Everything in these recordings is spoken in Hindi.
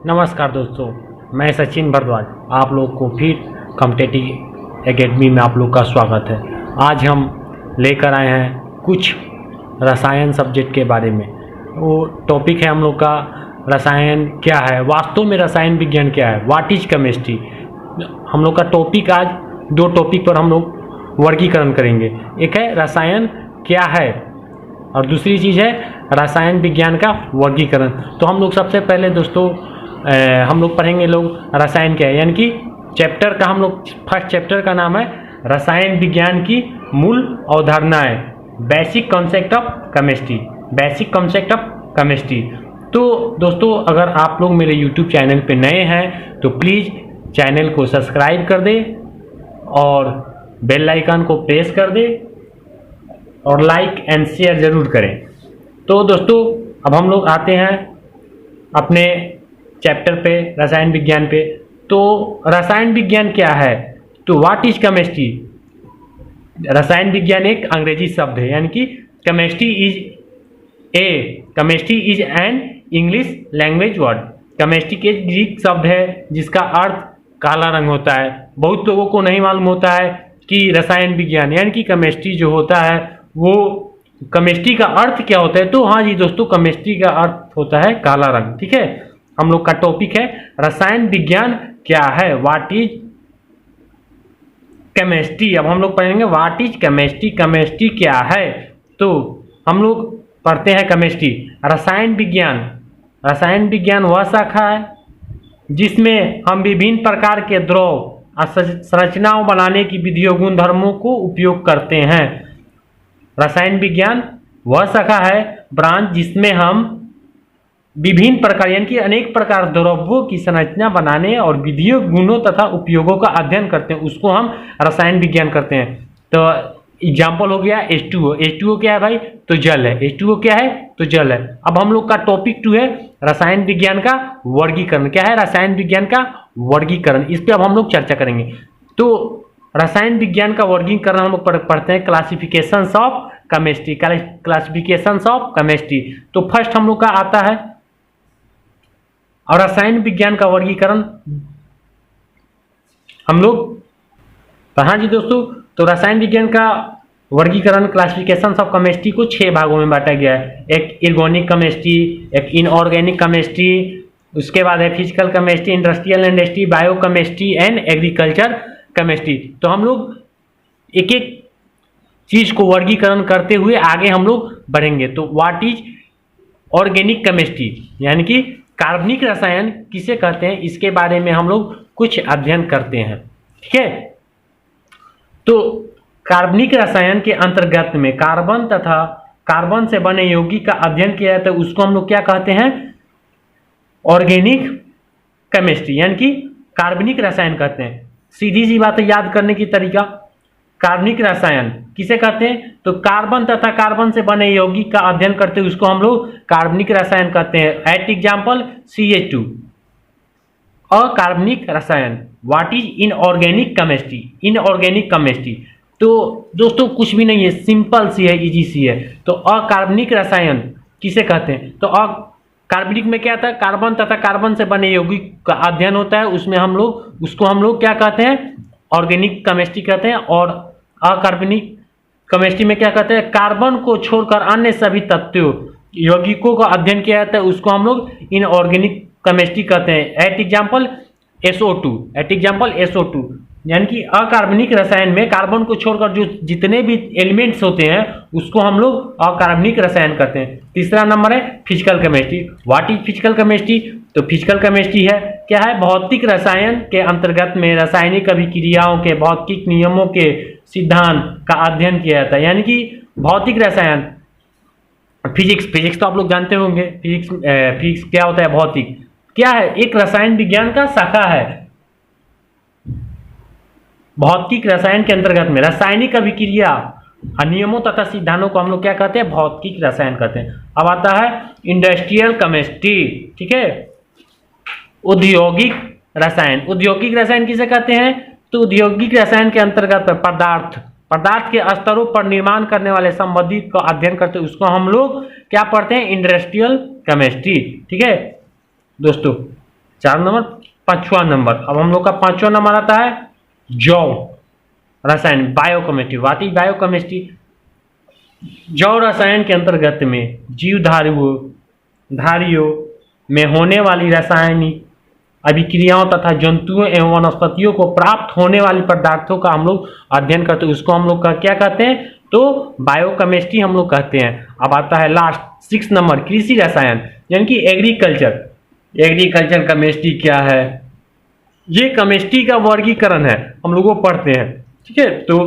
नमस्कार दोस्तों, मैं सचिन भारद्वाज आप लोग को फिर कॉम्पिटिटिव एकेडमी में आप लोग का स्वागत है। आज हम लेकर आए हैं कुछ रसायन सब्जेक्ट के बारे में। वो टॉपिक है हम लोग का रसायन क्या है, वास्तव में रसायन विज्ञान क्या है, व्हाट इज केमिस्ट्री। हम लोग का टॉपिक आज दो टॉपिक पर हम लोग वर्गीकरण करेंगे। एक है रसायन क्या है और दूसरी चीज़ है रसायन विज्ञान का वर्गीकरण। तो हम लोग सबसे पहले दोस्तों हम लोग पढ़ेंगे रसायन क्या है, यानी कि चैप्टर का हम लोग फर्स्ट चैप्टर का नाम है रसायन विज्ञान की मूल अवधारणाएं, basic concept of chemistry. Basic concept of chemistry. तो दोस्तों अगर आप लोग मेरे यूट्यूब चैनल पे नए हैं तो प्लीज़ चैनल को सब्सक्राइब कर दें और बेल आइकन को प्रेस कर दें और लाइक एंड शेयर ज़रूर करें। तो दोस्तों अब हम लोग आते हैं अपने चैप्टर पे, रसायन विज्ञान पे। तो रसायन विज्ञान क्या है, तो व्हाट इज केमिस्ट्री। रसायन विज्ञान एक अंग्रेजी शब्द है, यानी कि chemistry is an English language word. Chemistry के ग्रीक शब्द है जिसका अर्थ काला रंग होता है। बहुत लोगों को नहीं मालूम होता है कि रसायन विज्ञान यानी कि केमिस्ट्री जो होता है वो केमिस्ट्री का अर्थ क्या होता है। तो हाँ जी दोस्तों, केमिस्ट्री का अर्थ होता है काला रंग। ठीक है, हम लोग का टॉपिक है रसायन विज्ञान क्या है, व्हाट इज केमिस्ट्री। अब हम लोग पढ़ेंगे व्हाट इज केमिस्ट्री, केमिस्ट्री क्या है। तो हम लोग पढ़ते हैं केमिस्ट्री। रसायन विज्ञान, रसायन विज्ञान वह शाखा है जिसमें हम विभिन्न प्रकार के द्रव संरचनाओं बनाने की विधियों गुणधर्मों को उपयोग करते हैं। रसायन विज्ञान वह शाखा है, ब्रांच, जिसमें हम विभिन्न प्रकार यानी कि अनेक प्रकार द्रव्यों की संरचना बनाने और विधियों, गुणों तथा उपयोगों का अध्ययन करते हैं, उसको हम रसायन विज्ञान करते हैं। तो एग्जाम्पल हो गया H2O। H2O क्या है भाई, तो जल है। H2O क्या है, तो जल है। अब हम लोग का टॉपिक 2 है रसायन विज्ञान का वर्गीकरण। क्या है, रसायन विज्ञान का वर्गीकरण। इस पे अब हम लोग चर्चा करेंगे। तो रसायन विज्ञान का वर्गीकरण हम लोग पढ़ते हैं classifications of chemistry. Classifications of chemistry. तो फर्स्ट हम लोग का आता है और रसायन विज्ञान का वर्गीकरण हम लोग, हाँ जी दोस्तों, तो रसायन विज्ञान का वर्गीकरण क्लासिफिकेशंस ऑफ केमिस्ट्री को 6 भागों में बांटा गया है। एक ऑर्गेनिक केमिस्ट्री, एक इनऑर्गेनिक केमिस्ट्री, उसके बाद है physical chemistry, industrial chemistry, bio chemistry and agriculture chemistry. तो हम लोग एक एक चीज को वर्गीकरण करते हुए आगे हम लोग बढ़ेंगे। तो व्हाट इज ऑर्गेनिक केमिस्ट्री, यानी कि कार्बनिक रसायन किसे कहते हैं, इसके बारे में हम लोग कुछ अध्ययन करते हैं। ठीक है, तो कार्बनिक रसायन के अंतर्गत में कार्बन तथा कार्बन से बने यौगिक का अध्ययन किया जाता है, उसको हम लोग क्या कहते हैं, ऑर्गेनिक केमिस्ट्री, यानी कि कार्बनिक रसायन कहते हैं। सीधी सी बात है, याद करने की तरीका, कार्बनिक रसायन किसे कहते हैं, तो कार्बन तथा कार्बन से बने यौगिक का अध्ययन करते हैं, उसको हम लोग कार्बनिक रसायन कहते हैं। At example CH2। अकार्बनिक रसायन, what is inorganic chemistry, inorganic chemistry. तो दोस्तों कुछ भी नहीं है, सिंपल सी है, इजी सी है। तो अकार्बनिक रसायन किसे कहते हैं, तो कार्बनिक में क्या था, कार्बन तथा कार्बन से बने यौगिक का अध्ययन होता है, उसमें हम लोग उसको हम लोग क्या कहते हैं, ऑर्गेनिक केमिस्ट्री कहते हैं। और अकार्बनिक केमिस्ट्री में क्या कहते हैं, कार्बन को छोड़कर अन्य सभी तत्वों यौगिकों का अध्ययन किया जाता है, उसको हम लोग इनऑर्गेनिक केमिस्ट्री कहते हैं। At example SO2। Eight example SO2, यानी कि अकार्बनिक रसायन में कार्बन को छोड़कर जो जितने भी एलिमेंट्स होते हैं उसको हम लोग अकार्बनिक रसायन कहते हैं। तीसरा नंबर है physical chemistry. What is physical chemistry, तो फिजिकल केमिस्ट्री है क्या है, भौतिक रसायन के अंतर्गत में रासायनिक अभिक्रियाओं के भौतिक नियमों के सिद्धांत का अध्ययन किया जाता है। यानी कि भौतिक रसायन, फिजिक्स तो आप लोग जानते होंगे, फिजिक्स क्या होता है, भौतिक क्या है, एक रसायन विज्ञान का शाखा है। भौतिक रसायन के अंतर्गत में रासायनिक अभिक्रिया नियमों तथा सिद्धांतों को हम लोग क्या कहते हैं, भौतिक रसायन कहते हैं। अब आता है इंडस्ट्रियल केमिस्ट्री। ठीक है, औद्योगिक रसायन। औद्योगिक रसायन किसे कहते हैं, तो औद्योगिक रसायन के अंतर्गत पदार्थ के स्तरों पर निर्माण करने वाले संबंधित का अध्ययन करते हैं, उसको हम लोग क्या पढ़ते हैं, इंडस्ट्रियल केमिस्ट्री। ठीक है दोस्तों, 4 नंबर। 5वां नंबर, अब हम लोग का 5वां नंबर आता है जैव रसायन, बायोकेमिस्ट्री। What is biochemistry? जैव रसायन के अंतर्गत में जीवधारियों में होने वाली रासायनिक अभिक्रियाओं तथा जंतुओं एवं वनस्पतियों को प्राप्त होने वाली पदार्थों का हम लोग अध्ययन करते हैं, उसको हम लोग का क्या कहते हैं? तो बायोकेमिस्ट्री हम लोग कहते हैं। अब आता है लास्ट 6 नंबर, कृषि रसायन, यानी कि एग्रीकल्चर। एग्रीकल्चर केमिस्ट्री क्या है? ये केमिस्ट्री का वर्गीकरण है, हम लोगों को पढ़ते हैं, ठीक है। तो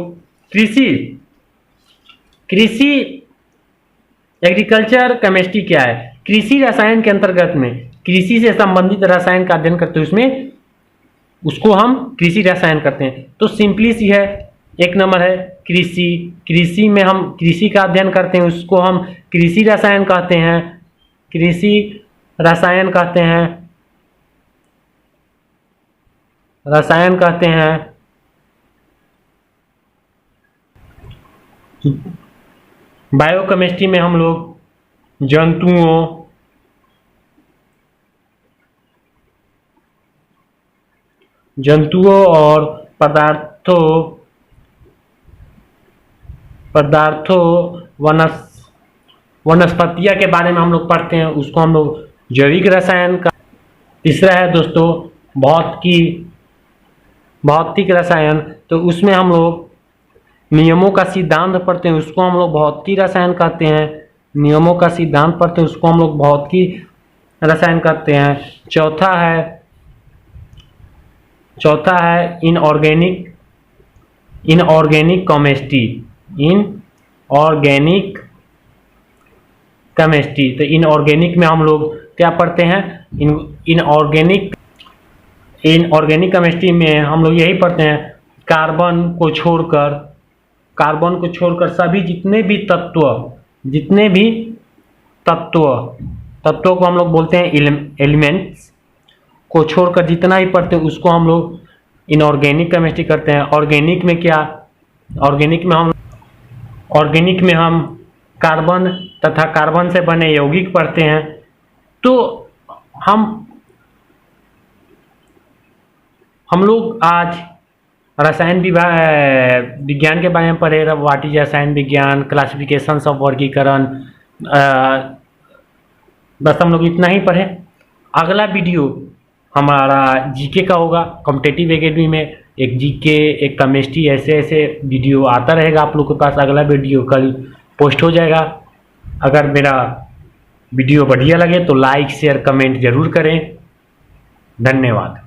कृषि एग्रीकल्चर केमिस्ट्री क्या है? कृषि रसायन के अंतर्गत में कृषि से संबंधित रसायन का अध्ययन करते हैं, उसमें उसको हम कृषि रसायन करते हैं। तो सिंपली सी है, 1 नंबर है कृषि। कृषि में हम कृषि का अध्ययन करते हैं, उसको हम कृषि रसायन कहते हैं। कृषि रसायन कहते हैं, रसायन कहते हैं। बायोकेमिस्ट्री में हम लोग जंतुओं और पदार्थों वनस्पतिया के बारे में हम लोग पढ़ते हैं, उसको हम लोग जैविक रसायन का। तीसरा है दोस्तों भौतिक रसायन, तो उसमें हम लोग नियमों का सिद्धांत पढ़ते हैं, उसको हम लोग भौतिक रसायन कहते हैं। नियमों का सिद्धांत पढ़ते हैं, उसको हम लोग भौतिक रसायन कहते हैं। चौथा है इनऑर्गेनिक केमिस्ट्री। तो इनऑर्गेनिक में हम लोग क्या पढ़ते हैं? इनऑर्गेनिक केमिस्ट्री में हम लोग यही पढ़ते हैं, कार्बन को छोड़कर सभी जितने भी तत्वों को हम लोग बोलते हैं एलिमेंट्स को छोड़कर जितना भी पढ़ते हैं, उसको हम लोग इनऑर्गेनिक केमिस्ट्री करते हैं। ऑर्गेनिक में हम कार्बन तथा कार्बन से बने यौगिक पढ़ते हैं। तो हम लोग आज रसायन विज्ञान के बारे में पढ़े। व्हाट इज रसायन विज्ञान, क्लासिफिकेशन ऑफ वर्गीकरण, बस हम लोग इतना ही पढ़े। अगला वीडियो हमारा जीके का होगा। कॉम्पिटिटिव एकेडमी में एक जीके, एक केमिस्ट्री, ऐसे वीडियो आता रहेगा आप लोग के पास। अगला वीडियो कल पोस्ट हो जाएगा। अगर मेरा वीडियो बढ़िया लगे तो लाइक शेयर कमेंट जरूर करें। धन्यवाद।